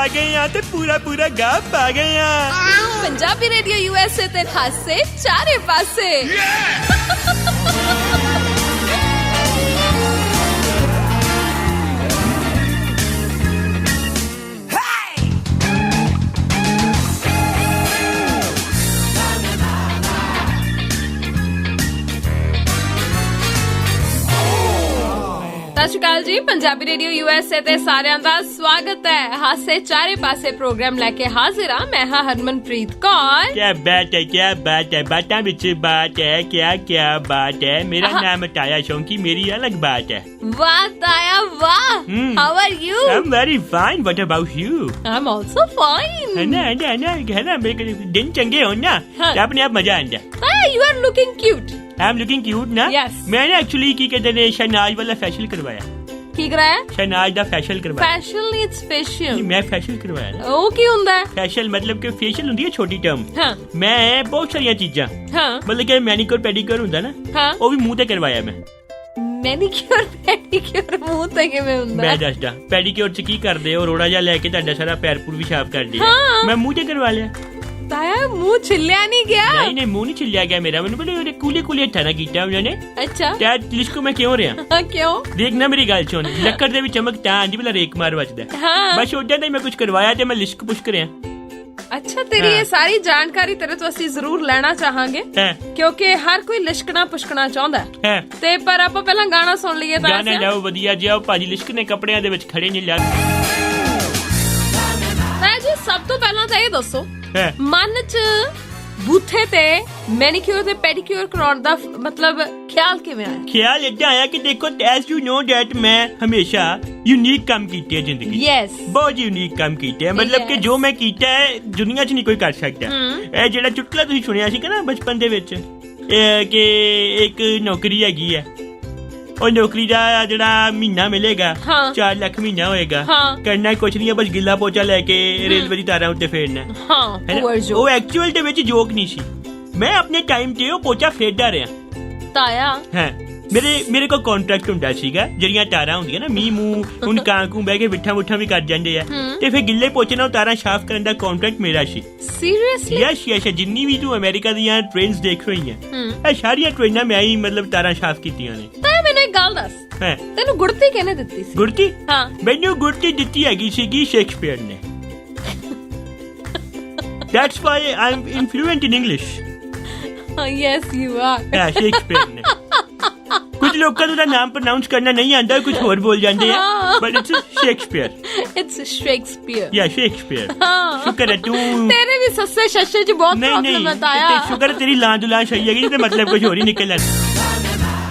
ਆ ਗਏ ਆ ਤੇ ਪੂਰਾ ਪੂਰਾ ਗਾ ਪਾ ਗਏ ਆ। ਪੰਜਾਬੀ ਰੇਡੀਓ USA ਤੇ ਹਾਸੇ ਚਾਰੇ ਪਾਸੇ। ਸਤਿ ਸ਼੍ਰੀ ਅਕਾਲ ਜੀ, ਪੰਜਾਬੀ ਰੇਡੀਓ USA ਤੇ ਸਾਰਿਆਂ ਦਾ ਸਵਾਗਤ ਹੈ। ਹਾਸੇ ਚਾਰੇ ਪਾਸੇ ਪ੍ਰੋਗਰਾਮ ਲੈ ਕੇ ਹਾਜ਼ਰ ਹਾਂ। ਮੈਂ ਹਾਂ ਹਰਮਨਪ੍ਰੀਤ ਕੌਰ। क्या बात है बातों ਵਿੱਚ बात है, क्या बात है। मेरा नाम ताया शौकी, मेरी अलग बात है। ਵਾਹ ਤਾਇਆ ਵਾਹ। How are you? I'm very fine. What about you? I'm also fine. है ना मेरे दिन चंगे हो ना हाँ। तो अपने आप मजा आंदा। ਤਾਇਆ you are looking cute. I'm looking cute ना। Yes. मैंने एक्चुअली की कहते ने शहनाज वाला फैशियल करवाया। ਕੀ ਕਰਾਇਆ? शहनाज ਦਾ ਫੈਸ਼ੀਅਲ ਕਰਵਾਇਆ। ਫੈਸ਼ੀਅਲ ਨਹੀਂ, ਇਟਸ ਫੇਸ਼ੀਅਲ। ਮੈਂ ਫੈਸ਼ੀਅਲ ਕਰਵਾਇਆ ਨਾ। ਉਹ ਕੀ ਹੁੰਦਾ ਹੈ? ਫੈਸ਼ੀਅਲ मतलब ਕਿ ਫੇਸ਼ੀਅਲ ਹੁੰਦੀ ਹੈ ਛੋਟੀ ਟਰਮ। ਹਾਂ ਮੈਂ ਬਹੁਤ ਸਾਰੀਆਂ ਚੀਜ਼ਾਂ ਹਾਂ ਮਤਲਬ ਕਿ ਮੈਨੀਕਿਉਰ ਪੈਡੀਕਿਉਰ ਹੁੰਦਾ ਨਾ, ਹਾਂ। ਉਹ ਵੀ ਮੂੰਹ ਤੇ ਕਰਵਾਇਆ ਮੈਂ। ਮੈਨੀਕਿਉਰ ਪੈਡੀਕਿਉਰ ਮੂੰਹ ਤੇ ਕਿਵੇਂ ਹੁੰਦਾ? ਮੈਂ ਦੱਸਦਾ ਪੈਡੀਕਿਉਰ ਚ ਕੀ ਕਰਦੇ ਹੋ, ਰੋੜਾ ਜਿਹਾ ਲੈ ਕੇ ਤੁਹਾਡਾ ਸਾਰਾ ਪੈਰ ਪੂਰ ਵੀ ਸਾਫ਼ ਕਰਦੇ ਆ। ਹਾਂ। ਮੈਂ ਮੂੰਹ ਤੇ ਕਰਵਾ ਲਿਆ। ਤਾਇਆ ਮੂੰਹ ਛਿੱਲਿਆ ਨਹੀਂ ਗਿਆ? ਨਹੀਂ ਮੂੰਹ ਨਹੀਂ ਛਿੱਲਿਆ ਗਿਆ ਮੇਰਾ। ਮੈਨੂੰ ਬੜੇ ਕੂਲੇ ਹੱਥਾਂ ਨਾਲ ਕੀਤਾ ਉਹਨਾਂ ਨੇ। ਅੱਛਾ ਤੇ ਲਿਸ਼ਕੋ ਮੈਂ ਕਿਉਂ ਰਿਹਾ? ਕਿਉਂ? ਦੇਖ ਨਾ ਮੇਰੀ ਗੱਲ ਸੁਣ, ਲੱਕੜ ਦੇ ਵਿੱਚ ਚਮਕ ਤਾਂ ਆਂਦੀ ਭਲਾ ਰੇਕ ਮਾਰ ਵੱਜਦਾ। ਹਾਂ ਬਸ ਉਦਾਂ ਦਾ ਹੀ ਮੈਂ ਕੁਝ ਕਰਵਾਇਆ ਤੇ ਮੈਂ ਲਿਸ਼ਕ ਪੁਸ਼ਕ ਰਿਹਾ। ਅੱਛਾ ਤੇਰੀ ਇਹ ਸਾਰੀ ਜਾਣਕਾਰੀ ਤੇਰੇ ਤੋਂ ਅਸੀਂ ਜ਼ਰੂਰ ਲੈਣਾ ਚਾਹਾਂਗੇ ਹੈ ਕਿਉਂਕਿ ਹਰ ਕੋਈ ਲਿਸ਼ਕਣਾ ਪੁਸ਼ਕਣਾ ਚਾਹੁੰਦਾ ਹੈ ਤੇ ਪਰ ਆਪਾਂ ਪਹਿਲਾਂ ਗਾਣਾ ਸੁਣ ਲਈਏ ਤਾਂ ਗਾਣਾ ਲਾਓ ਵਧੀਆ ਜਿਹਾ। ਭਾਜੀ ਲਿਸ਼ਕ ਨੇ ਕੱਪੜਿਆਂ ਦੇ ਵਿੱਚ ਖੜੇ ਨਹੀਂ ਲੱਗ। ਤਾਇਆ ਜੀ ਸਭ ਤੋਂ ਪਹਿਲਾਂ ਤਾਂ ਇਹ ਦੱਸੋ ਹੈ ਮਨ 'ਚ ਬੂਥੇ ਤੇ ਮੈਨੀਕਿਉਰ ਤੇ ਪੈਡੀਕਿਉਰ ਕਰਾਉਣ ਦਾ ਮਤਲਬ ਖਿਆਲ ਕਿਵੇਂ ਆਇਆ? ਖਿਆਲ ਏਦਾਂ ਆਇਆ ਕਿ ਦੇਖੋ ਐਸ ਯੂ ਨੋ ਡੈਟ ਮੈਂ ਹਮੇਸ਼ਾ ਯੂਨੀਕ ਕੰਮ ਕੀਤੇ ਹੈ ਜ਼ਿੰਦਗੀ। ਯੈਸ ਬਹੁਤ ਯੂਨੀਕ ਕੰਮ ਕੀਤੇ ਹੈ। ਮਤਲਬ ਕਿ ਜੋ ਮੈਂ ਕੀਤਾ ਹੈ ਦੁਨੀਆ 'ਚ ਨਹੀਂ ਕੋਈ ਕਰ ਸਕਦਾ। ਇਹ ਜਿਹੜਾ ਚੁਟਕਲਾ ਤੁਸੀਂ ਸੁਣਿਆ ਸੀ ਨਾ ਬਚਪਨ ਦੇ ਵਿੱਚ ਕਿ ਇੱਕ ਨੌਕਰੀ ਹੈਗੀ ਹੈ, ਉਹ ਨੌਕਰੀ ਦਾ ਜਿਹੜਾ ਮਹੀਨਾ ਮਿਲੇਗਾ 4 ਲੱਖ ਮਹੀਨਾ ਹੋਏਗਾ। ਕਰਨਾ ਕੁਛ ਨਹੀਂ ਹੈ, ਬਸ ਗਿੱਲਾ ਪੋਚਾ ਲੈ ਕੇ ਰੇਲਵੇ ਦੀ ਤਾਰਾਂ ਉੱਤੇ ਫੇਰਨਾ। ਉਹ ਐਕਚੁਅਲ ਦੇ ਵਿੱਚ ਜੋਕ ਨਹੀਂ ਸੀ। ਮੈਂ ਆਪਣੇ ਟਾਈਮ ਤੇ ਉਹ ਪੋਚਾ ਫੇਰਦਾ ਰਿਹਾ। ਤਾਇਆ ਹੈ ਮੇਰੇ ਕੋਲ ਕੰਟਰੈਕਟ ਹੁੰਦਾ ਸੀਗਾ, ਜਿਹੜੀਆਂ ਤਾਰਾਂ ਹੁੰਦੀਆਂ ਨਾ ਮੀਂਹ ਮੂੰਹ ਹੁਣ ਕਾਂ ਬਹਿ ਕੇ ਬਿੱਠਾ ਮੁੱਠਾ ਵੀ ਕਰ ਜਾਂਦੇ ਆ ਤੇ ਫਿਰ ਗਿੱਲੇ ਪੋਚੇ ਨਾਲ ਤਾਰਾਂ ਸਾਫ਼ ਕਰਨ ਦਾ ਕੰਟਰੈਕਟ ਮੇਰਾ ਸੀ। ਸੀਰੀਅਸਲੀ? ਯੈਸ ਜਿੰਨੀ ਵੀ ਤੂੰ ਅਮਰੀਕਾ ਦੀਆਂ ਟ੍ਰੇਨਸ ਦੇਖ ਰਹੀ ਹੈ ਇਹ ਸਾਰੀਆਂ ਟ੍ਰੇਨਾਂ ਮੈਂ ਹੀ ਮਤਲਬ ਤਾਰਾਂ ਸਾਫ਼ ਕੀਤੀਆਂ ਨੇ। ਤਾਇਆ ਮੈਨੂੰ ਇੱਕ ਗੱਲ ਦੱਸ, ਤੈਨੂੰ ਗੁੜਤੀ ਕਿਹਨੇ ਦਿੱਤੀ ਸੀ? ਗੁੜਤੀ? ਹਾਂ ਮੈਨੂੰ ਗੁੜਤੀ ਦਿੱਤੀ ਹੈਗੀ ਸੀਗੀ ਸ਼ੇਕਸਪੀਅਰ ਨੇ। That's why I'm fluent in English. Yes you are. ਹਾਂ ਸ਼ੇਕਸਪੀਅਰ ਨੇ। ਕੁਝ ਲੋਕਾਂ ਨੂੰ ਉਹਦਾ ਨਾਮ ਪ੍ਰੋਨਾਉਂਸ ਕਰਨਾ ਨਹੀਂ ਆਉਂਦਾ, ਕੁਝ ਹੋਰ ਬੋਲ ਜਾਂਦੇ ਆ, but it's Shakespeare. It's Shakespeare. ਯਾ ਸ਼ੇਕਸਪੀਅਰ। ਸ਼ੁਕਰ ਹੈ ਤੂੰ ਤੇਰੇ ਵੀ ਸੱਸੇ ਸ਼ੱਸ਼ੇ ਚ ਬਹੁਤ ਪ੍ਰੋਬਲਮ ਹੈ ਤਾਇਆ। ਤੇ ਸ਼ੁਕਰ ਤੇਰੀ ਲਾਂ ਦੁਲਾਂ ਸਹੀ ਹੈਗੀ ਤੇ ਮਤਲਬ ਕੁਝ ਹੋਰ ਹੀ ਨਿਕਲ ਆਇਆ।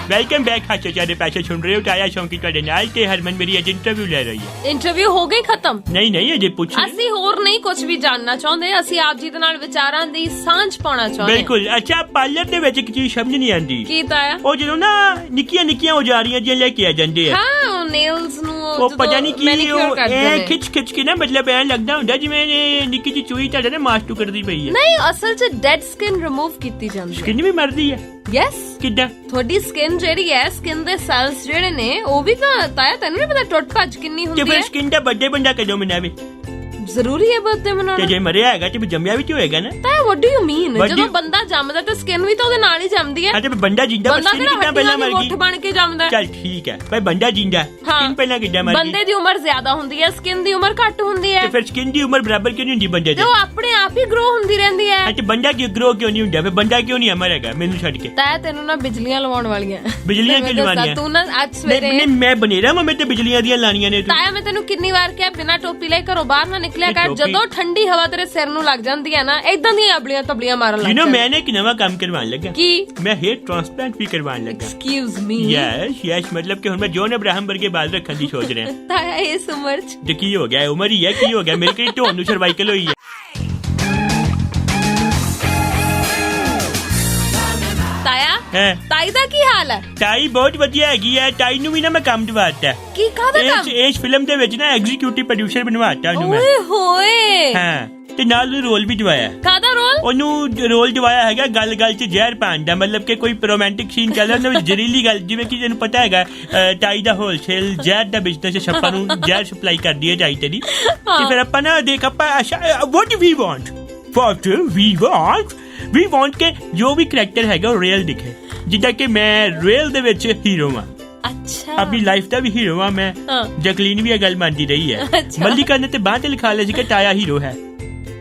ਵੈਲਕਮ ਬੈਕ ਹਾਸੇ ਚਾਰੇ ਪਾਸੇ ਸੁਣ ਰਹੇ ਹੋ ਤਾਇਆ ਸ਼ੌਂਕੀ ਤੁਹਾਡੇ ਨਾਲ ਤੇ ਹਰਮਨ ਮੇਰੀ ਅੱਜ ਇੰਟਰਵਿਊ ਲੈ ਰਹੀ ਹੈ। ਇੰਟਰਵਿਊ ਹੋ ਗਈ ਖਤਮ? ਨਹੀਂ ਅਜੇ ਪੁੱਛ। ਅਸੀਂ ਹੋਰ ਨਹੀਂ ਕੁਝ ਵੀ ਜਾਣਨਾ ਚਾਹੁੰਦੇ, ਅਸੀਂ ਆਪ ਜੀ ਦੇ ਨਾਲ ਵਿਚਾਰਾਂ ਦੀ ਸਾਂਝ ਪਾਉਣਾ ਚਾਹੁੰਦੇ। ਬਿਲਕੁਲ। ਅੱਛਾ ਪਾਰਲਰ ਦੇ ਵਿੱਚ ਇੱਕ ਚੀਜ਼ ਸਮਝ ਨਹੀਂ ਆਉਂਦੀ। ਕੀ ਤਾਇਆ? ਉਹ ਜਦੋਂ ਨਾ ਨਿੱਕੀਆਂ ਉਜਾਰੀਆਂ ਜਿਹੀਆਂ ਲੈ ਕੇ ਆ ਜਾਂਦੇ ਆ। ਹਾਂ ਨੇਲਸ ਨੂੰ ਉਹ ਪਤਾ ਨਹੀਂ ਕੀ ਉਹ ਇਹ ਖਿੱਚ ਕੇ ਨਾ ਮਤਲਬ ਐ ਲੱਗਦਾ ਹੁੰਦਾ ਜਿਵੇਂ ਨਿੱਕੀ ਜਿਹੀ ਚੂਈ ਤੁਹਾਡੇ ਨਾ ਮਾਸਟੂ ਕਰਦੀ ਪਈ ਹੈ। ਨਹੀਂ ਅਸਲ 'ਚ ਡੈਡ ਸਕਿਨ ਰਿਮੂਵ ਕੀਤੀ ਜਾਂਦੀ ਹੈ। ਸਕਿਨ ਵੀ ਮਰਦੀ ਹੈ? ਯੈਸ। ਕਿੱਦਾਂ? ਤੁਹਾਡੀ ਸਕਿਨ ਜਿਹੜੀ ਹੈ, ਸਕਿਨ ਦੇ ਸੈਲਸ ਜਿਹੜੇ ਨੇ ਉਹ ਵੀ ਤਾਂ ਤਾਇਆ ਤੈਨੂੰ ਨਹੀਂ ਪਤਾ ਟੁੱਟ ਭੱਜ ਕਿੰਨੀ ਹੁੰਦੀ ਹੈ। ਤੇ ਫਿਰ ਸਕਿਨ ਦਾ ਬਰਥਡੇ ਬੰਦਾ ਕਦੋਂ ਮਨਾਵੇ? ਜ਼ਰੂਰੀ ਹੈ ਬਰਥਡੇ ਮਨਾਉਣਾ? ਤੇ ਜੇ ਮਰਿਆ ਹੈਗਾ ਤੇ ਜੰਮਿਆ ਵੀ ਤੇ ਹੋਏਗਾ ਨਾ। ਤਾਇਆ ਵਾਟ ਡੂ ਯੂ ਮੀਨ? ਜਦੋਂ ਬੰਦਾ ਜੰਮਦਾ ਤਾਂ ਸਕਿਨ ਵੀ ਤਾਂ ਉਹਦੇ ਨਾਲ ਹੀ ਜੰਮਦੀ ਹੈ। ਤੇ ਬੰਦਾ ਜਿੰਦਾ ਸਕਿਨ ਕਿੱਦਾਂ ਪਹਿਲਾਂ ਮਰ ਗਈ? ਬਣ ਕੇ ਜੰਮਦਾ। ਚੱਲ ਠੀਕ ਹੈ ਭਾਈ ਬੰਦਾ ਜਿੰਦਾ ਸਕਿਨ ਪਹਿਲਾਂ ਕਿੱਦਾਂ ਮਰ ਗਈ? ਬੰਦੇ ਦੀ ਉਮਰ ਜ਼ਿਆਦਾ ਹੁੰਦੀ ਹੈ, ਸਕਿਨ ਦੀ ਉਮਰ ਘੱਟ ਹੁੰਦੀ ਹੈ। ਤੇ ਫਿਰ ਸਕਿਨ ਦੀ ਉਮਰ ਬਰਾਬਰ ਕਿਉਂ ਨਹੀਂ ਹੁੰਦੀ ਬੰਦੇ ਦੀ? ਉਹ ਆਪਣੇ ਆਪ ਹੀ ਗਰੋ ਹੁੰਦੀ ਰਹਿੰਦੀ ਹੈ। ਤੇ ਬੰਦਾ ਕਿਉਂ ਗਰੋ ਕਿਉਂ ਨਹੀਂ ਹੁੰਦਾ? ਫਿਰ ਬੰਦਾ ਕਿਉਂ ਨਹੀਂ ਅਮਰ ਹੈਗਾ ਮੈਨੂੰ ਛੱਡ ਕੇ? ਤਾਇਆ ਤੈਨੂੰ ਨਾ ਬਿਜਲੀਆਂ ਲਵਾਉਣ ਵਾਲੀਆਂ। ਬਿਜਲੀਆਂ ਕਿਉਂ ਲਵਾਉਣੀਆਂ? ਤੂੰ ਨਾ ਅੱਜ ਸਵੇਰੇ ਮੈਂ ਬਨੇਰਾ ਮੈਂ ਤੇ ਬਿਜਲੀਆਂ ਦੀਆਂ ਲਾਣੀਆਂ ਨੇ। ਤਾਇਆ ਮੈਂ ਤੈਨੂੰ ਕਿੰਨੀ ਵਾਰ ਕਿਹਾ ਬਿਨਾਂ ਟੋਪੀ ਲੈ ਘਰੋਂ ਬਾਹਰ ਨਾ ਨਿਕਲਿਆ ਕਰ। ਜਦੋਂ ਠੰਡੀ ਹਵਾ ਤੇਰੇ ਸਿਰ ਨੂੰ ਲੱਗ ਜਾਂਦੀ ਹੈ ਨਾ ਇਦਾਂ ਦੀਆਂ ਅਬਲੀਆਂ ਤਬਲੀਆਂ ਮਾਰਨ ਲੱਗ ਜਾਂਦੀ। ਮੈਂ ਇੱਕ ਨਵਾਂ ਕੰਮ ਕਰਵਾਉਣ ਲੱਗਾ। ਕੀ? ਮੈਂ ਹੇਅਰ ਟ੍ਰਾਂਸਪਲਾਂਟ ਵੀ ਕਰਵਾਉਣ ਲੱਗਾ। Excuse me? ਯੈਸ ਮਤਲਬ ਕਿ ਹੁਣ ਮੈਂ ਜੋਨ ਅਬਰਾਹਮ ਵਰਗੇ ਬਾਲ ਰੱਖਣ ਦੀ ਸੋਚ ਰਿਹਾ। ਤਾਇਆ ਇਸ ਉਮਰ 'ਚ ਤੇ ਕੀ ਹੋ ਗਿਆ? ਉਮਰ ਹੀ ਹੈ, ਕੀ ਹੋ ਗਿਆ? ਮੇਰੇ ਕਿਹੜੀ ਢੋਣ ਨੂੰ ਸਰਵਾਈਕਲ ਹੋਈ ਹੈ। ਤਾਇਆ ਤਾਈ ਦਾ ਕੀ ਹਾਲ ਹੈ? ਤਾਈ ਬਹੁਤ ਵਧੀਆ ਹੈਗੀ ਹੈ। ਤਾਈ ਨੂੰ ਵੀ ਨਾ ਮੈਂ ਕੰਮ ਦਵਾਤਾ। ਕੀ ਕਾਹਦਾ ਕੰਮ? ਇਸ ਫਿਲਮ ਦੇ ਵਿੱਚ ਨਾ ਐਗਜ਼ੀਕਿਊਟਿਵ ਪ੍ਰੋਡਿਊਸਰ ਬਣਵਾਤਾ ਉਹਨੂੰ ਮੈਂ। ਓਏ ਹੋਏ। ਹਾਂ ਤੇ ਨਾਲ ਰੋਲ ਵੀ ਦਵਾਇਆ। ਕਾਹਦਾ ਰੋਲ? ਉਹਨੂੰ ਰੋਲ ਦਵਾਇਆ ਹੈਗਾ ਗੱਲ ਗੱਲ 'ਚ ਜ਼ਹਿਰ ਪਾਣ ਦਾ, ਮਤਲਬ ਕਿ ਕੋਈ ਰੋਮਾਂਟਿਕ ਸੀਨ ਚੱਲ ਰਿਹਾ ਉਹਦੇ ਜ਼ਹਿਰੀਲੀ ਗੱਲ, ਜਿਵੇਂ ਕਿ ਤੈਨੂੰ ਪਤਾ ਹੈਗਾ ਟਾਈ ਦਾ ਹੋਲਸੇਲ ਜ਼ਹਿਰ ਦਾ ਬਿਜ਼ਨਸ ਛੱਪਾਂ ਨੂੰ ਜ਼ਹਿਰ ਸਪਲਾਈ ਕਰਦੀ ਹੈ ਟਾਈ ਤੇਰੀ। ਤੇ ਫਿਰ ਆਪਾਂ ਨਾ ਦੇਖ ਆਪਾਂ what we want ਕਿ ਜੋ ਵੀ ਕਰੈਕਟਰ ਹੈਗਾ ਉਹ ਰੀਅਲ ਦਿਖੇ, ਜਿੱਦਾਂ ਕਿ ਮੈਂ ਰੀਅਲ ਦੇ ਵਿੱਚ ਹੀਰੋ ਹਾਂ। ਅੱਛਾ, ਆਪਣੀ ਲਾਈਫ ਦਾ ਵੀ ਹੀਰੋ ਹਾਂ ਮੈਂ। ਜੈਕਲੀਨ ਵੀ ਇਹ ਗੱਲ ਮੰਨਦੀ ਰਹੀ ਹੈ। ਮੱਲਿਕਾ ਨੇ ਤੇ ਬਾਂਹ ਤੇ ਲਿਖਾ ਲਿਆ ਸੀ ਕਿ ਤਾਇਆ ਹੀਰੋ ਹੈ।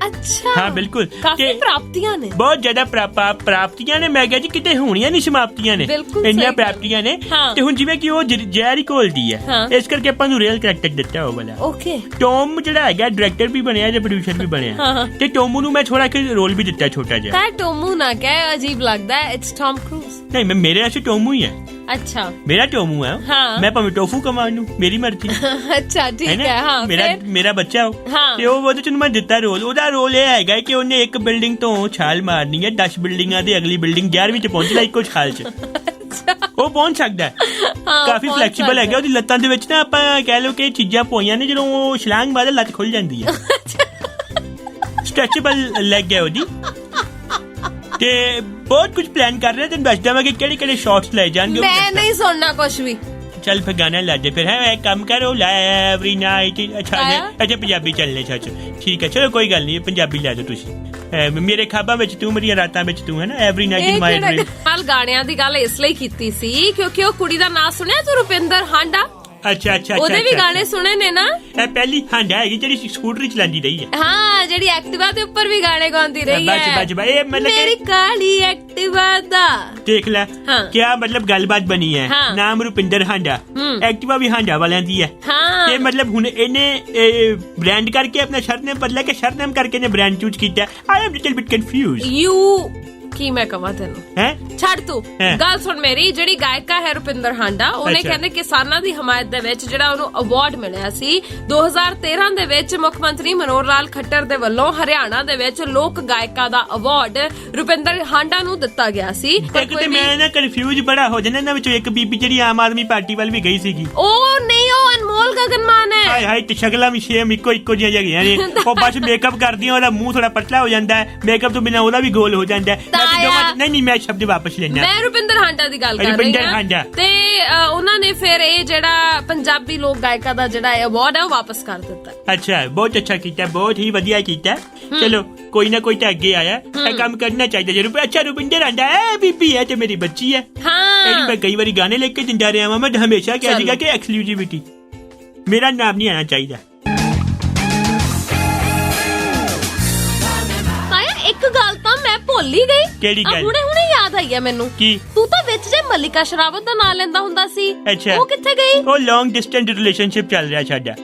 ਅੱਛਾ, ਹਾਂ ਬਿਲਕੁਲ, ਕਾਫੀ ਪ੍ਰਾਪਤੀਆਂ ਨੇ, ਬਹੁਤ ਜ਼ਿਆਦਾ ਪ੍ਰਾਪਤੀਆਂ ਨੇ। ਮੈਂ ਕਿਹਾ ਜੀ ਕਿਤੇ ਹੋਣੀਆਂ ਨਹੀਂ ਸਮਾਪਤੀਆਂ ਨੇ, ਇੰਨੀਆਂ ਪ੍ਰਾਪਤੀਆਂ ਨੇ। ਤੇ ਹੁਣ ਜਿਵੇਂ ਕਿ ਉਹ ਜ਼ਹਿਰ ਹੀ ਘੋਲਦੀ ਹੈ, ਇਸ ਕਰਕੇ ਆਪਾਂ ਨੂੰ ਰੀਅਲ ਕਰੈਕਟਰ ਦਿੱਤਾ ਉਹ ਵਾਲਾ। ਓਕੇ, ਟੌਮ ਜਿਹੜਾ ਹੈਗਾ ਡਾਇਰੈਕਟਰ ਵੀ ਬਣਿਆ ਤੇ ਪ੍ਰੋਡਿਊਸਰ ਵੀ ਬਣਿਆ, ਤੇ ਟੋਮੂ ਨੂੰ ਮੈਂ ਥੋੜਾ ਕਿ ਰੋਲ ਵੀ ਦਿੱਤਾ ਛੋਟਾ ਜਿਹਾ। ਟੋਮੂ ਨਾ ਕਹਿ, ਅਜੀਬ ਲੱਗਦਾ ਹੈ। It's Tom Cruise. ਨਹੀਂ, ਮੈਂ ਮੇਰੇ ਐਸੇ ਟੋਮੂ ਹੀ ਹੈ। ਅੱਛਾ, ਮੇਰਾ ਟੋਮੂ ਹੈ। ਮੈਂ ਭਾਵੇਂ ਟੋਫੂ ਕਮਾਉਣ ਨੂੰ, ਮੇਰੀ ਮਰਜ਼ੀ। ਅੱਛਾ ਠੀਕ ਹੈ। ਹਾਂ, ਮੇਰਾ ਬੱਚਾ ਉਹ, ਤੇ ਉਹਦੇ ਚ ਮੈਂ ਦਿੱਤਾ ਰੋਲ। ਉਹਦਾ ਰੋਲ ਇਹ ਹੈਗਾ ਕਿ ਉਹਨੇ ਇੱਕ ਬਿਲਡਿੰਗ ਤੋਂ ਛਾਲ ਮਾਰਨੀ ਹੈ, 10 ਬਿਲਡਿੰਗਾਂ ਦੀ ਅਗਲੀ ਬਿਲਡਿੰਗ 11ਵੀਂ ਚ ਪਹੁੰਚਣਾ ਇੱਕੋ ਛਾਲ ਚ। ਉਹ ਪਹੁੰਚ ਸਕਦਾ ਹੈ, ਕਾਫੀ ਫਲੈਕਸੀਬਲ ਹੈਗਾ। ਉਹਦੀ ਲੱਤਾਂ ਦੇ ਵਿੱਚ ਨਾ ਆਪਾਂ ਕਹਿ ਲਓ ਕਿ ਚੀਜ਼ਾਂ ਪੋਈਆਂ ਨੇ, ਜਦੋਂ ਉਹ ਛਲਾਂਗ ਮਾਰਦਾ ਲੱਤ ਖੁੱਲ ਜਾਂਦੀ ਹੈ। ਸਟ੍ਰੈਚੇਬਲ ਲੈਗ ਹੈ ਉਹਦੀ। ਤੇ ਬਹੁਤ ਕੁਝ ਪਲਾਨ ਕਰ ਰਹੇ, ਤੈਨੂੰ ਦੱਸ ਦੇਵਾਂਗੇ ਕਿਹੜੇ ਕਿਹੜੇ ਸ਼ਾਟਸ ਲਏ ਜਾਣਗੇ। ਮੈਂ ਨਹੀਂ ਸੁਣਨਾ ਕੁਝ ਵੀ। ਚੱਲ ਫਿਰ ਗਾਣਾ ਲਾ ਦੇ ਫਿਰ। ਹੈ ਕੰਮ ਕਰੋ ਲਾ ਐਵਰੀ ਨਾਈਟ। ਅੱਛਾ ਪੰਜਾਬੀ ਚੱਲਨੇ ਸੱਚ, ਠੀਕ ਹੈ। ਚਲੋ ਕੋਈ ਗੱਲ ਨਹੀਂ, ਪੰਜਾਬੀ ਲੈ ਦਿਓ ਤੁਸੀਂ। ਮੇਰੇ ਖਾਬਾਂ ਵਿੱਚ ਤੂੰ, ਮੇਰੀਆਂ ਰਾਤਾਂ ਵਿੱਚ ਤੂੰ, ਹੈ ਨਾ, every night in my dream. ਹਾਲ ਗਾਣਿਆਂ ਦੀ ਗੱਲ ਇਸ ਲਈ ਕੀਤੀ ਸੀ ਕਿਉਂਕਿ ਉਹ ਕੁੜੀ ਦਾ ਨਾਮ ਸੁਣਿਆ ਤੂੰ, ਰੁਪਿੰਦਰ ਹਾਂਡਾ। ਅੱਛਾ ਅੱਛਾ, ਉਹਦੇ ਵੀ ਗਾਣੇ ਸੁਣੇ ਨੇ ਨਾ। ਇਹ ਪਹਿਲੀ ਹਾਂਡਾ ਹੈਗੀ ਜਿਹੜੀ ਸਕੂਟਰ ਚਲਾਉਂਦੀ ਰਹੀ ਹੈ। ਹਾਂ, ਜਿਹੜੀ ਐਕਟਿਵਾ ਦੇ ਉੱਪਰ ਵੀ ਗਾਣੇ ਗਾਉਂਦੀ ਰਹੀ ਹੈ। ਬਸ ਇਹ ਮਤਲਬ ਮੇਰੀ ਕਾਲੀ ਐਕਟਿਵਾ ਦਾ ਦੇਖ ਲੈ ਕਿਆ ਮਤਲਬ ਗੱਲਬਾਤ ਬਣੀ ਹੈ। ਨਾਮ ਰੁਪਿੰਦਰ ਹਾਂਡਾ, ਐਕਟਿਵਾ ਵੀ ਹਾਂਡਾ ਵਾਲਿਆਂ ਦੀ ਹੈ। ਤੇ ਮਤਲਬ ਹੁਣ ਇਹਨੇ ਬ੍ਰਾਂਡ ਕਰਕੇ ਆਪਣਾ ਸਰਨੇਮ ਬਦਲਿਆ ਕਿ ਸਰਨੇਮ ਕਰਕੇ ਇਹਨੇ ਬ੍ਰਾਂਡ ਚੂਜ਼ ਕੀਤਾ। I am little bit confused. ਕੀ ਮੈਂ ਕਹਾਂ ਤੈਨੂੰ, ਛੱਡ ਤੂੰ ਗੱਲ ਸੁਣ ਮੇਰੀ। ਜਿਹੜੀ ਗਾਇਕਾ ਹੈ ਰੁਪਿੰਦਰ ਹਾਂਡਾ, ਉਹਨੇ ਕਹਿੰਦੇ ਕਿਸਾਨਾਂ ਦੀ ਹਮਾਇਤ ਦੇ ਵਿੱਚ ਜਿਹੜਾ ਉਹਨੂੰ ਅਵਾਰਡ ਮਿਲਿਆ ਸੀ 2013 ਦੇ ਵਿੱਚ ਮੁੱਖ ਮੰਤਰੀ ਮਨੋਹਰ ਲਾਲ ਖੱਟਰ ਦੇ ਵੱਲੋਂ ਹਰਿਆਣਾ ਦੇ ਵਿੱਚ ਲੋਕ ਗਾਇਕਾ ਦਾ ਅਵਾਰਡ ਰੁਪਿੰਦਰ ਹਾਂਡਾ ਨੂੰ ਦਿੱਤਾ ਗਿਆ ਸੀ। ਇੱਕ ਤੇ ਮੈਂ ਨਾ ਕਨਫਿਊਜ਼ ਬੜਾ ਹੋ ਜਾਂਦਾ ਇਹਨਾਂ ਵਿੱਚੋਂ ਇੱਕ ਬੀਬੀ ਜਿਹੜੀ ਆਮ ਆਦਮੀ ਪਾਰਟੀ ਵੱਲ ਵੀ ਗਈ ਸੀਗੀ। ਉਹ ਨਹੀਂ, ਉਹ ਅਨਮੋਲ ਗਗਨਮਾਨ ਹੈ। ਹਾਏ ਹਾਏ, ਤੇ ਸ਼ਕਲਾਂ ਵੀ ਸੇਮ ਇੱਕੋ ਜਿਹੀਆਂ ਹੈਗੀਆਂ ਨੇ। ਉਹ ਬਸ ਮੇਕਅਪ ਕਰਦੀਆਂ, ਉਹਦਾ ਮੂੰਹ ਥੋੜਾ ਪਤਲਾ ਹੋ ਜਾਂਦਾ ਹੈ, ਮੇਕਅਪ ਤੋਂ ਬਿਨਾਂ ਉਹਦਾ ਵੀ ਗੋਲ ਹੋ ਜਾਂਦਾ ਹੈ। ਨਹੀਂ, ਮੈਂ ਸ਼ਬਦ ਵਾਪਸ ਲੈਣਾ। ਮੈਂ ਰੁਪਿੰਦਰ ਹਾਂਡਾ ਦੀ ਗੱਲ ਕਰ ਰਹੀ ਹਾਂ। ਤੇ ਉਹਨਾਂ ਨੇ ਫਿਰ ਇਹ ਜਿਹੜਾ ਪੰਜਾਬੀ ਲੋਕ ਗਾਇਕਾ ਦਾ ਜਿਹੜਾ ਅਵਾਰਡ ਹੈ ਉਹ ਵਾਪਸ ਕਰ ਦਿੱਤਾ। ਅੱਛਾ, ਬਹੁਤ ਅੱਛਾ ਕੀਤਾ, ਬਹੁਤ ਹੀ ਵਧੀਆ ਕੀਤਾ। ਚਲੋ ਕੋਈ ਨਾ ਕੋਈ ਤਾਂ ਅੱਗੇ ਆਇਆ, ਇਹ ਕੰਮ ਕਰਨਾ ਚਾਹੀਦਾ ਜਰੂਰ। ਅੱਛਾ, ਰੁਪਿੰਦਰ ਹਾਂਡਾ ਇਹ ਬੀਬੀ ਹੈ ਤੇ ਮੇਰੀ ਬੱਚੀ ਹੈ। ਹਾਂ, ਮੈਂ ਕਈ ਵਾਰੀ ਗਾਣੇ ਲਿਖ ਕੇ ਦਿੰਦਾ ਰਿਹਾ। ਮੈਂ ਹਮੇਸ਼ਾ ਕਿਹਾ ਸੀਗਾ ਕਿ ਐਕਸਕਲੂਸਿਵਿਟੀ, ਮੇਰਾ ਨਾਮ ਨਹੀਂ ਆਣਾ ਚਾਹੀਦਾ। ਇੱਕ ਗੱਲ ਤਾਂ ਮੈਂ ਭੁੱਲ ਹੀ ਗਈ। ਕਿਹੜੀ ਗੱਲ? ਹੁਣੇ ਯਾਦ ਆਈ ਹੈ ਮੈਨੂੰ। ਕੀ? ਤੂੰ ਤਾਂ ਵਿੱਚ ਜੇ ਮਲਿਕਾ ਸ਼ਰਾਵਤ ਦਾ ਨਾਮ ਲੈਂਦਾ ਹੁੰਦਾ ਸੀ। ਅੱਛਾ, ਉਹ ਕਿੱਥੇ ਗਈ? ਉਹ ਲੌਂਗ ਡਿਸਟੈਂਸ ਰਿਲੇਸ਼ਨਸ਼ਿਪ ਚੱਲ ਰਿਹਾ ਸਾਡਾ।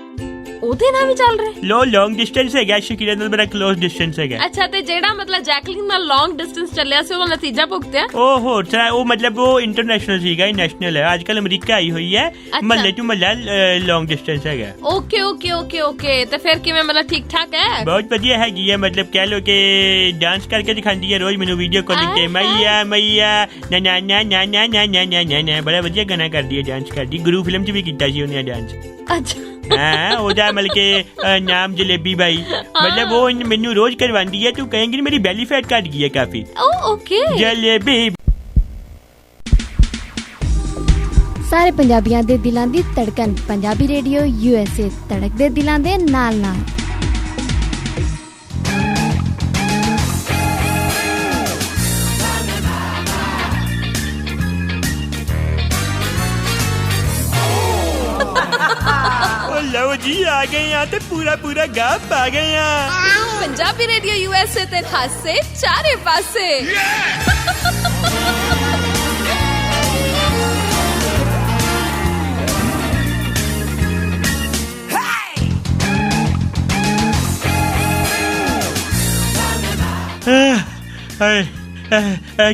ਉਹਦੇ ਨਾਲ ਵੀ ਚੱਲ ਰਿਹਾ? ਲੌਂਗ ਡਿਸਟੈਂਸ ਹੈਗਾ, ਸ਼ਕੀਲਾ ਨਾਲ ਬੜਾ ਕਲੋਜ਼ ਡਿਸਟੈਂਸ ਹੈਗਾ। ਅੱਛਾ, ਤੇ ਜਿਹੜਾ ਮਤਲਬ ਜੈਕਲਿਨ ਨਾਲ ਲੌਂਗ ਡਿਸਟੈਂਸ ਚੱਲਿਆ ਸੀ ਉਹਦਾ ਨਤੀਜਾ ਭੁਗਤਿਆ? ਉਹ ਹੋਰ ਉਹ ਮਤਲਬ ਉਹ ਇੰਟਰਨੈਸ਼ਨਲ ਸੀਗਾ, ਨੈਸ਼ਨਲ ਹੈ। ਅੱਜ ਕੱਲ ਅਮਰੀਕਾ ਆਈ ਹੋਈ ਹੈ, ਮਹੱਲੇ ਤੋਂ ਮਹੱਲਾ ਲੌਂਗ ਡਿਸਟੈਂਸ ਹੈਗਾ। Okay okay okay okay. ਤੇ ਫਿਰ ਕਿਵੇਂ, ਮਤਲਬ ਠੀਕ ਠਾਕ ਹੈ? ਬਹੁਤ ਵਧੀਆ ਹੈਗੀ ਹੈ, ਮਤਲਬ ਕਹਿ ਲੋ ਕਿ ਡਾਂਸ ਕਰਕੇ ਦਿਖਾਉਂਦੀ ਹੈ ਰੋਜ਼ ਮੈਨੂੰ ਵੀਡੀਓ ਕਾਲਿੰਗ ਤੇ। ਮਈਆ ਮਈਆ ਨਾ ਨਾ ਨਾ ਨਾ ਨਾ ਨਾ ਨਾ ਨਾ ਨਾ, ਬੜਾ ਵਧੀਆ ਗਾਣਾ ਕਰਦੀ ਹੈ, ਡਾਂਸ ਕਰਦੀ। ਗੁਰੂ ਫਿਲਮ 'ਚ ਵੀ ਕੀਤਾ ਸੀ ਉਹਨੇ ਡਾਂਸ। ਅੱਛਾ, ਹਾਂ, ਉਹਦਾ ਮਤਲਬ ਕਿ ਨਾਮ ਜਲੇਬੀ ਬਾਈ। ਮਤਲਬ ਉਹ ਮੈਨੂੰ ਰੋਜ਼ ਕਰਵਾਉਂਦੀ ਹੈ। ਤੂੰ ਕਹੇਂਗੀ ਮੇਰੀ ਬੈਲੀ ਫੈਟ ਘਟ ਗਈ ਹੈ ਕਾਫੀ। ਓਕੇ, ਜਲੇਬੀ। ਸਾਰੇ ਪੰਜਾਬੀਆਂ ਦੇ ਦਿਲਾਂ ਦੀ ਧੜਕਨ, ਪੰਜਾਬੀ ਰੇਡੀਓ USA, ਧੜਕਦੇ ਦਿਲਾਂ ਦੇ ਨਾਲ ਨਾਲ। ਲਓ ਜੀ, ਆ ਗਏ ਆ ਤੇ ਪੂਰਾ ਗਾਪ ਆ ਗਏ ਆ। ਪੰਜਾਬੀ ਰੇਡੀਓ USA ਤੇ ਖਾਸੇ ਚਾਰੇ ਪਾਸੇ।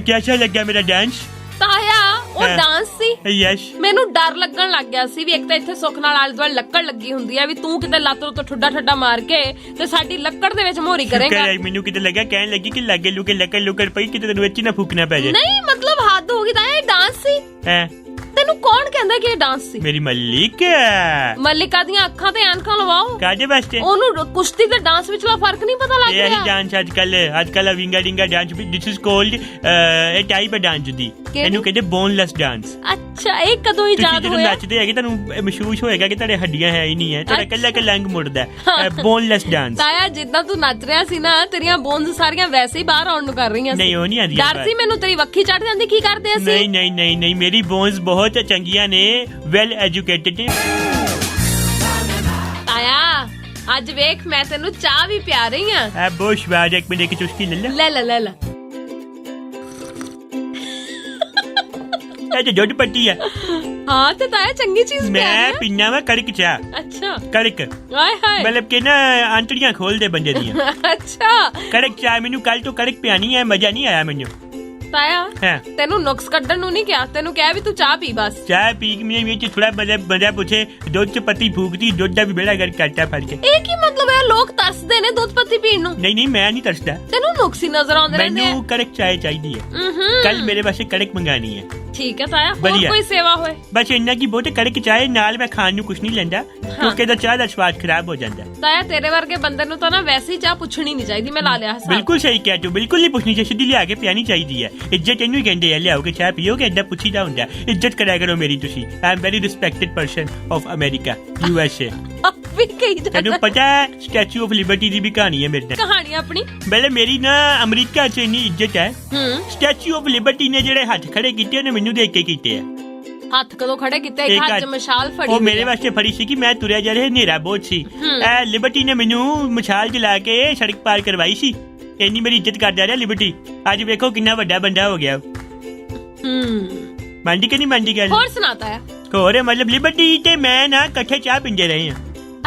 कैसा लगा मेरा डांस? ਤਾਇਆ, ਉਹ ਡਾਂਸ ਸੀ। ਯੈਸ, ਮੈਨੂੰ ਡਰ ਲੱਗਣ ਲੱਗ ਗਿਆ ਸੀ ਵੀ ਇੱਕ ਤਾਂ ਇੱਥੇ ਸੁੱਖ ਨਾਲ ਆਲੇ ਦੁਆਲੇ ਲੱਕੜ ਲੱਗੀ ਹੁੰਦੀ ਆ, ਵੀ ਤੂੰ ਕਿਤੇ ਲੱਤ ਤੋਂ ਠੁੱਡਾ ਠੱਡਾ ਮਾਰ ਕੇ ਤੇ ਸਾਡੀ ਲੱਕੜ ਦੇ ਵਿੱਚ ਮੋਰੀ ਕਰੇਗਾ। ਮੈਨੂੰ ਕਿਤੇ ਲੱਗਾ ਕਹਿਣ ਲੱਗੀ ਕਿ ਲਾਗੇ ਲੁਕੇ ਲੱਕੜ ਪਈ, ਕਿਤੇ ਤੈਨੂੰ ਵਿੱਚ ਨਾ ਫੂਕਣਾ ਪੈ ਜਾਏ। ਨਹੀਂ, ਮਤਲਬ ਹੱਦ ਹੋ ਗਈ ਤਾਂ ਇਹ ਡਾਂਸ ਸੀ। ਹੈ ਤੇ ਤੈਨੂੰ ਕੌਣ ਕਹਿੰਦਾ ਕਿ ਇਹ ਡਾਂਸ ਸੀ? ਮੇਰੀ ਮਲਿਕ ਮਲਿਕਾ ਦੀਆਂ ਅੱਖਾਂ ਤੇ ਐਨਕਾਂ ਲਵਾਓ। ਕਾਹਦੇ ਵਾਸਤੇ? ਉਹਨੂੰ ਕੁਸ਼ਤੀ ਤੇ ਡਾਂਸ ਵਿਚਲਾ ਫਰਕ ਨਹੀਂ ਪਤਾ ਲੱਗ ਇਹ ਰਿਹਾ। ਡਾਂਸ ਅੱਜ ਕੱਲ ਵਿੰਗਾ ਡਿੰਗਾ ਡਾਂਸ ਦਿਸ ਇਜ਼ ਕਾਲਡ ਇਹ ਟਾਈਪ ਡਾਂਸ ਦੀ, ਇਹਨੂੰ ਕਹਿੰਦੇ ਬੋਨਲੈਸ ਡਾਂਸ। ਅੱਛਾ, ਇਹ ਕਦੋਂ ਤੁਸੀਂ ਇਜਾਦ ਜਦੋਂ ਹੋਇਆ? ਨੱਚਦੇ ਹੈਗੇ ਤੁਹਾਨੂੰ ਮਹਿਸੂਸ ਹੋਏਗਾ ਕਿ ਤੁਹਾਡੇ ਹੱਡੀਆਂ ਹੈ ਹੀ ਨਹੀਂ ਹੈ, ਤੁਹਾਡਾ ਕੱਲਾ ਕੱਲਾ ਅੰਗ ਮੁੜਦਾ ਹੈ। Boneless dance. ਤਾਇਆ ਜਿੱਦਾਂ ਤੂੰ ਨੱਚ ਰਿਹਾ ਸੀ ਨਾ, ਤੇਰੀਆਂ ਬੋਨਸ ਸਾਰੀਆਂ ਵੈਸੇ ਹੀ ਬਾਹਰ ਆਉਣ ਨੂੰ ਕਰ ਰਹੀਆਂ ਸੀ। ਨਹੀਂ ਉਹ ਨਹੀਂ ਆਂਦੀ। ਡਰ ਸੀ ਮੈਨੂੰ ਤੇਰੀ ਵੱਖੀ ਚੜ ਜਾਂਦੀ, ਕੀ ਕਰਦੇ ਅਸੀਂ? ਨਹੀਂ ਮੇਰੀ ਬੋਨਸ ਬਹੁਤ ਚੰਗੀਆਂ ਨੇ, ਵੈਲ ਐਜੂਕੇਟਡ। ਤਾਇਆ ਅੱਜ ਵੇਖ ਮੈਂ ਤੈਨੂੰ ਚਾਹ ਵੀ ਪਿਆ ਰਹੀ ਆ। ਆ ਬਹੁਤ ਸਵਾਦ, ਇੱਕ ਮਿੰਟ ਇੱਕ ਚੁਸਕੀ ਲੈ ਲੈ ਇਹ ਤੇ ਦੁੱਧ ਪੱਤੀ ਆ। ਹਾਂ ਤੇ ਤਾਇਆ ਚੰਗੀ ਚੀਜ਼ ਪਿਆ ਮੈਂ ਪੀਣਾ ਵਾ ਕੜਕ ਚਾਹ। ਅੱਛਾ, ਕੜਕ ਹਾਏ ਹਾਏ, ਮਤਲਬ ਕਿ ਨਾ ਆਂਟੜੀਆਂ ਖੋਲਦੇ ਬੰਦੇ ਦੀਆਂ। ਅੱਛਾ ਕੜਕ ਚਾਹ ਮੈਨੂੰ ਕੱਲ ਤੋਂ ਕੜਕ ਪਿਆਣੀ ਹੈ, ਮਜ਼ਾ ਨਹੀਂ ਆਇਆ ਮੈਨੂੰ। ਤਾਇਆ ਹਾਂ ਤੈਨੂੰ ਨੁਕਸ ਕੱਢਣ ਨੂੰ ਨਹੀਂ ਕਿਹਾ, ਤੈਨੂੰ ਕਿਹਾ ਵੀ ਤੂੰ ਚਾਹ ਪੀ ਬਸ। ਚਾਹ ਪੀ ਕੇ ਮੇਰੇ ਵਿੱਚ ਥੋੜਾ ਬੰਦਾ ਪੁੱਛੇ ਦੁੱਧ ਚ ਪੱਤੀ ਫੂਕਦੀ, ਦੁੱਧ ਦਾ ਵੀ ਬੇੜਾ ਗਰ ਕਰਤਾ ਫੜ ਕੇ। ਇਹ ਕੀ ਮਤਲਬ ਹੈ? ਲੋਕ ਤਰਸਦੇ ਨੇ ਦੁੱਧ ਪੱਤੀ ਪੀਣ ਨੂੰ। ਨਹੀਂ ਮੈਂ ਨਹੀਂ ਤਰਸਦਾ, ਤੈਨੂੰ ਨੁਕਸ ਹੀ ਨਜ਼ਰ ਆਉਂਦੇ ਰਹਿੰਦੇ ਆ। ਮੈਨੂੰ ਕੜਕ ਚਾਹ ਚਾਹੀਦੀ ਹੈ। ਕੱਲ ਮੇਰੇ ਵਾਸਤੇ ਕੜਕ ਮੰਗਾਣੀ ਹੈ। ਠੀਕ ਹੈ ਤਾਇਆ, ਹੋਰ ਵਧੀਆ। ਕੋਈ ਸੇਵਾ ਹੋਏ? ਬਸ ਇੰਨਾ ਕੀ ਬਹੁਤ ਕੜਕ ਚਾਹ ਨਾਲ ਮੈਂ ਖਾਣ ਨੂੰ ਕੁਛ ਨਹੀਂ ਲੈਂਦਾ, ਕਿਉਂਕਿ ਇਹਦਾ ਚਾਹ ਦਾ ਸਵਾਦ ਖਰਾਬ ਹੋ ਜਾਂਦਾ। ਤਾਇਆ ਤੇਰੇ ਵਰਗੇ ਬੰਦੇ ਨੂੰ ਤਾਂ ਨਾ ਵੈਸੇ ਹੀ ਚਾਹ ਪੁੱਛਣੀ ਨਹੀਂ ਚਾਹੀਦੀ। ਮੈਂ ਲਾ ਲਿਆ ਹਿਸਾਬ। ਬਿਲਕੁਲ ਸਹੀ ਕਿਹਾ ਤੂੰ, ਬਿਲਕੁਲ ਨਹੀਂ ਪੁੱਛਣੀ ਚਾਹੀਦੀ, ਸਿੱਧੀ ਲਿਆ ਕੇ ਪਿਆਣੀ ਚਾਹੀਦੀ ਹੈ। ਇੱਜ਼ਤ ਇਹਨੂੰ ਹੀ ਕਹਿੰਦੇ ਆ, ਲਿਆਓ ਕੇ ਚਾਹ ਪੀਓਗੇ ਏਦਾਂ ਪੁੱਛੀਦਾ ਹੁੰਦਾ। ਇੱਜ਼ਤ ਕਰਿਆ ਕਰੋ ਮੇਰੀ ਤੁਸੀਂ। I am very respected person of America USA। ਵੀ ਕਹੀ ਜਾਂਦਾ। ਤੈਨੂੰ ਪਤਾ ਹੈ ਸਟੈਚੂ ਆਫ ਲਿਬਰਟੀ ਦੀ ਵੀ ਕਹਾਣੀ ਹੈ ਮੇਰੇ ਨਾਲ। ਕਹਾਣੀ ਆਪਣੀ? ਪਹਿਲੇ ਮੇਰੀ ਨਾ ਅਮਰੀਕਾ 'ਚ ਇੰਨੀ ਇੱਜ਼ਤ ਹੈ, ਸਟੈਚੂ ਆਫ ਲਿਬਰਟੀ ਨੇ ਜਿਹੜੇ ਹੱਥ ਖੜੇ ਕੀਤੇ ਉਹਨੇ ਮੈਨੂੰ ਦੇਖ ਕੇ ਕੀਤੇ ਆ। ਹੱਥ ਕਦੋਂ ਖੜੇ ਕੀਤੇ? ਇੱਕ ਹੱਥ 'ਚ ਮਸ਼ਾਲ ਫੜੀ। ਉਹ ਮੇਰੇ ਵਾਸਤੇ ਫੜੀ ਸੀ ਕਿ ਮੈਂ ਤੁਰਿਆ ਜਾ ਰਿਹਾ, ਹਨੇਰਾ ਬਹੁਤ ਸੀ। ਇਹ ਲਿਬਰਟੀ ਨੇ ਮੈਨੂੰ ਮਸ਼ਾਲ ਜਲਾ ਕੇ ਸੜਕ ਪਾਰ ਕਰਵਾਈ ਸੀ। ਇੰਨੀ ਮੇਰੀ ਇੱਜ਼ਤ ਕਰਦਾ ਰਿਹਾ ਲਿਬਰਟੀ। ਅੱਜ ਵੇਖੋ ਕਿੰਨਾ ਵੱਡਾ ਬੰਦਾ ਹੋ ਗਿਆ। ਮੰਡੀ ਕਿ ਨਹੀਂ ਮੰਡੀ ਗੱਲ? ਹੋਰ ਸੁਣਾਤਾ ਹੈ। ਹੋਰ ਮਤਲਬ ਲਿਬਰਟੀ ਤੇ ਮੈਂ ਨਾ ਇਕੱਠੇ ਚਾਹ ਪੀਂਦੇ ਰਹੇ ਆ।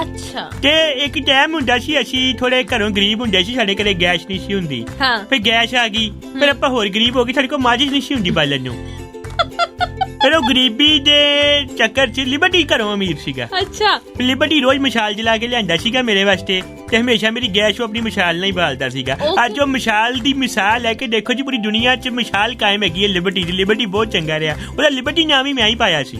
ਅੱਛਾ। ਤੇ ਇੱਕ ਟਾਈਮ ਹੁੰਦਾ ਸੀ ਅਸੀਂ ਥੋੜੇ ਘਰੋਂ ਗਰੀਬ ਹੁੰਦੇ ਸੀ, ਸਾਡੇ ਘਰੇ ਗੈਸ ਨਹੀਂ ਸੀ ਹੁੰਦੀ। ਫਿਰ ਗੈਸ ਆ ਗਈ, ਫਿਰ ਆਪਾਂ ਹੋਰ ਗਰੀਬ ਹੋ ਗਏ, ਸਾਡੇ ਕੋਲ ਮਾਚਿਸ ਨਹੀਂ ਸੀ ਹੁੰਦੀ ਬਾਲਣ ਨੂੰ। ਫਿਰ ਉਹ ਗਰੀਬੀ ਦੇ ਚੱਕਰ 'ਚ ਲਿਬਰਟੀ ਘਰੋਂ ਅਮੀਰ ਸੀਗਾ। ਅੱਛਾ। ਲਿਬਰਟੀ ਰੋਜ਼ ਮਸ਼ਾਲ ਜਲਾ ਕੇ ਲਿਆਂਦਾ ਸੀਗਾ ਮੇਰੇ ਵਾਸਤੇ, ਤੇ ਹਮੇਸ਼ਾ ਮੇਰੀ ਗੈਸ ਉਹ ਆਪਣੀ ਮਸ਼ਾਲ ਨਾਲ ਹੀ ਬਾਲਦਾ ਸੀਗਾ। ਅੱਜ ਉਹ ਮਸ਼ਾਲ ਦੀ ਮਿਸਾਲ ਹੈ ਕਿ ਦੇਖੋ ਜੀ ਪੂਰੀ ਦੁਨੀਆ 'ਚ ਮਸ਼ਾਲ ਕਾਇਮ ਹੈਗੀ ਹੈ ਲਿਬਰਟੀ ਦੀ। ਲਿਬਰਟੀ ਬਹੁਤ ਚੰਗਾ ਰਿਹਾ, ਉਹਦਾ ਲਿਬਰਟੀ ਨਾਮ ਹੀ ਮੈਂ ਹੀ ਪਾਇਆ ਸੀ।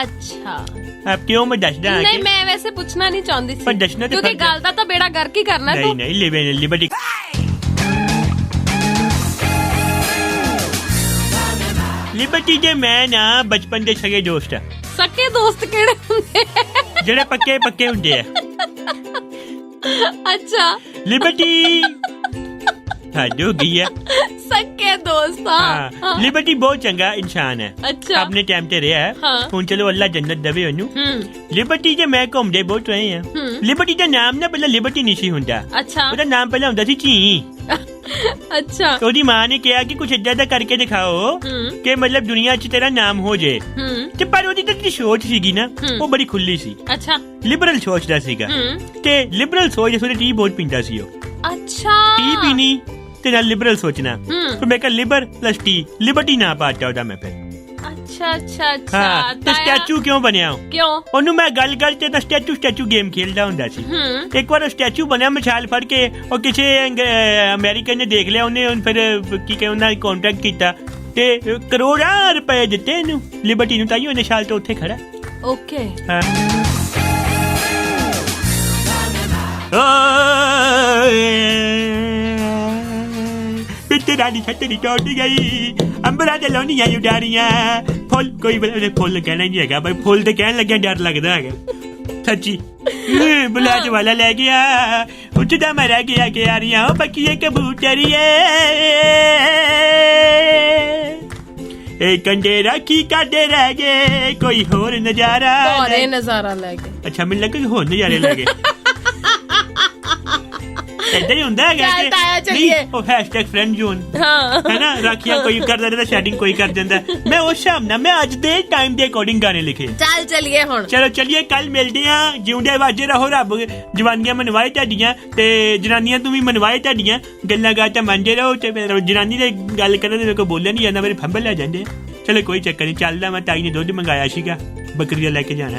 ਅੱਛਾ। ਆਪ ਕਿਉਂ ਮੈਂ ਦੱਸਦਾ? ਨਹੀਂ ਮੈਂ ਵੈਸੇ ਪੁੱਛਣਾ ਨਹੀਂ ਚਾਹੁੰਦੀ ਸੀ, ਪਰ ਦੱਸਣਾ ਤੇ ਕਿਉਂਕਿ ਗੱਲ ਦਾ ਤਾਂ ਬੇੜਾ ਗਰਕ ਹੀ ਕਰਨਾ ਤੂੰ। ਨਹੀਂ ਲਿਬਰਟੀ ਲਿਬਰਟੀ ਦੇ ਮੈਂ ਨਾ ਬਚਪਨ ਦੇ ਸਗੇ ਦੋਸਤ ਆ। ਸਕੇ ਦੋਸਤ ਕਿਹੜੇ ਹੁੰਦੇ? ਜਿਹੜੇ ਪੱਕੇ ਹੁੰਦੇ ਆ। ਅੱਛਾ। ਲਿਬਰਟੀ ਹੱਦ ਹੋ ਗਈ ਹੈ। ਸਕੇ ਦੋਸਤ। ਹਾਂ ਲਿਬਰਟੀ ਬਹੁਤ ਚੰਗਾ ਇਨਸਾਨ ਹੈ। ਅੱਛਾ। ਆਪਣੇ ਟਾਈਮ ਤੇ ਰਿਹਾ, ਹੁਣ ਚਲੋ ਅੱਲਾ ਜੰਨਤ ਦੇਵੇ ਉਹਨੂੰ। ਲਿਬਰਟੀ ਜੇ ਮੈਂ ਘੁੰਮਦੇ ਬਹੁਤ ਰਹੇ ਆ। ਲਿਬਰਟੀ ਦਾ ਨਾਮ ਨਾ ਪਹਿਲਾਂ ਲਿਬਰਟੀ ਨਹੀਂ ਸੀ ਹੁੰਦਾ। ਅੱਛਾ। ਉਹਦਾ ਨਾਮ ਪਹਿਲਾਂ ਹੁੰਦਾ ਸੀ ਚੀ। ਅੱਛਾ। ਉਹਦੀ ਮਾਂ ਨੇ ਕਿਹਾ ਕਿ ਕੁਛ ਏਦਾਂ ਦਾ ਕਰਕੇ ਦਿਖਾਓ ਕਿ ਮਤਲਬ ਦੁਨੀਆ 'ਚ ਤੇਰਾ ਨਾਮ ਹੋ ਜੇ। ਤੇ ਪਰ ਉਹਦੀ ਜਿਹੜੀ ਸੋਚ ਸੀਗੀ ਨਾ ਉਹ ਬੜੀ ਖੁੱਲੀ ਸੀ। ਅੱਛਾ। ਲਿਬਰਲ ਸੋਚਦਾ ਸੀਗਾ, ਤੇ ਲਿਬਰਲ ਸੋਚ ਉਹਦੇ ਟੀ ਬਹੁਤ ਪੀਂਦਾ ਸੀ ਉਹ। ਅੱਛਾ। ਟੀ ਪੀਣੀ ਤੇ ਨਾਲ ਲਿਬਰਲ ਸੋਚਣਾ, ਫਿਰ ਮੈਂ ਕਿਹਾ ਲਿਬਰ ਪਲਸ ਟੀ, ਲਿਬਰਟੀ ਨਾ ਪਾਤਾ ਉਹਦਾ ਮੈਂ ਫਿਰ। ਅੱਛਾ। ਹਾਂ ਤੇ ਸਟੈਚੂ ਕਿਉਂ ਬਣਿਆ? ਕਿਉਂ? ਉਹਨੂੰ ਮੈਂ ਗੱਲ ਤੇ ਤਾਂ ਸਟੈਚੂ ਗੇਮ ਖੇਲਦਾ ਹੁੰਦਾ ਸੀ। ਇੱਕ ਵਾਰ ਸਟੈਚੂ ਬਣਿਆ ਮਸ਼ਾਲ ਫੜ ਕੇ, ਉਹ ਕਿਸੇ ਅਮਰੀਕਨ ਨੇ ਦੇਖ ਲਿਆ, ਉਹਨੇ ਫਿਰ ਕੀ ਕਹਿੰਦੇ ਉਹਨਾਂ ਕੰਟੈਕਟ ਕੀਤਾ ਤੇ ਕਰੋੜਾਂ ਰੁਪਏ ਦਿੱਤੇ ਇਹਨੂੰ ਲਿਬਰਟੀ ਨੂੰ, ਤਾਈ ਉਹਨੇ ਸ਼ਾਲ ਤੋਂ ਉੱਥੇ ਖੜਾ। ਓਕੇ। ਰਾਣੀ ਛੱਤਰੀ ਟੁੱਟ ਗਈ, ਅੰਬਰਾਂ ਦੇ ਲੋਨੀਆਂ ਉਡਾਰੀਆਂ, ਫੁੱਲ ਕੋਈ ਫੁੱਲ ਕਹਿਣਾ ਨਹੀਂ ਹੈਗਾ ਬਈ, ਫੁੱਲ ਤੇ ਕਹਿਣ ਲੱਗਿਆ ਡਰ ਲੱਗਦਾ ਹੈਗਾ ਸੱਚੀ। ਬੁਲਾਜ ਵਾਲਾ ਲੈ ਗਿਆ, ਉੱਚਦਾ ਮੈਂ ਰਹਿ ਗਿਆ ਕਿ ਯਾਰੀਆਂ ਉਹ ਪੱਕੀਏ ਕਬੂਤਰੀਏ, ਇਹ ਕੰਡੇ ਰਾਖੀ ਕਾਡੇ ਰਹਿ ਗਏ, ਕੋਈ ਹੋਰ ਨਜ਼ਾਰਾ ਲੈ ਗਏ। ਅੱਛਾ ਮੈਨੂੰ ਲੱਗਾ ਹੋਰ ਨਜ਼ਾਰੇ ਲੈ ਗਏ। ਏਦਾਂ ਹੀ ਹੁੰਦਾ ਹੈਗਾ ਉਹ #friend zone ਹੈ ਨਾ, ਰਾਖੀਆਂ ਕੋਈ ਕਰਦਾ ਰਹਿੰਦਾ, ਸੈਟਿੰਗ ਕੋਈ ਕਰ ਦਿੰਦਾ। ਮੈਂ ਉਸ ਹਿਸਾਬ ਨਾਲ ਮੈਂ ਅੱਜ ਦੇ ਟਾਈਮ ਦੇ ਅਕੋਰਡਿੰਗ ਗਾਣੇ ਲਿਖੇ। ਚੱਲ ਚਲੀਏ ਹੁਣ। ਚਲੋ ਚਲੀਏ, ਕੱਲ ਮਿਲਦੇ ਆ। ਜਿਉਂਦੇ ਵਾਜੇ ਰਹੋ, ਰੱਬ ਜਵਾਨੀਆਂ ਮਨਵਾਏ ਤੁਹਾਡੀਆਂ, ਤੇ ਜਨਾਨੀਆਂ ਤੂੰ ਵੀ ਮਨਵਾਏ ਤੁਹਾਡੀਆਂ, ਗੱਲਾਂ ਗਾਤਾਂ ਮੰਨਦੇ ਰਹੋ। ਤੇ ਜਨਾਨੀ ਦੇ ਗੱਲ ਕਰਨ ਦੇ ਮੇਰੇ ਕੋਲ ਬੋਲਿਆ ਨਹੀਂ ਜਾਂਦਾ, ਮੇਰੇ ਫੰਬਲ ਲੈ ਜਾਂਦੇ। ਚਲੋ ਕੋਈ ਚੱਕਰ ਨਹੀਂ, ਚੱਲਦਾ। ਮੈਂ ਤਾਈ ਨੇ ਦੁੱਧ ਮੰਗਾਇਆ ਸੀਗਾ, ਬੱਕਰੀ ਦਾ ਲੈ ਕੇ ਜਾਣਾ।